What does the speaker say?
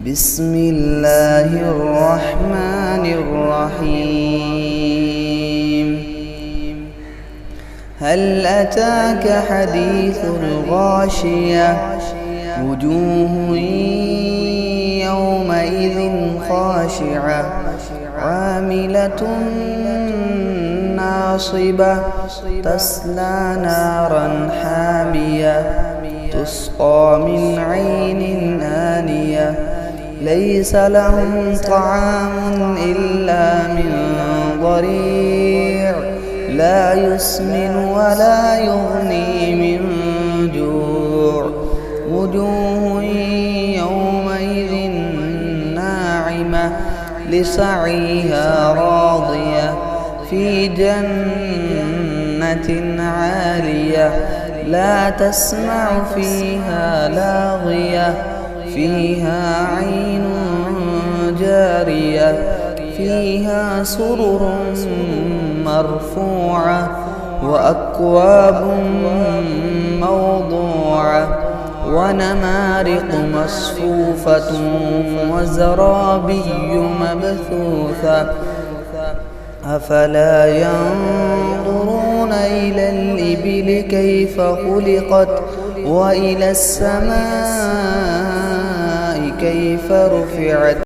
بسم الله الرحمن الرحيم هل أتاك حديث الغاشية وجوه يومئذ خاشعة عاملة ناصبة تصلى نارا حامية تسقى من عين آنية ليس لهم طعام إلا من ضريع لا يسمن ولا يغني من جوع وجوه يومئذ ناعمة لسعيها راضية في جنة عالية لا تسمع فيها لاغية فيها عين جارية فيها سرر مرفوعة وأكواب موضوعة ونمارق مصفوفة وزرابي مبثوثة أفلا ينظرون إلى الإبل كيف خلقت وإلى السماء كيف رفعت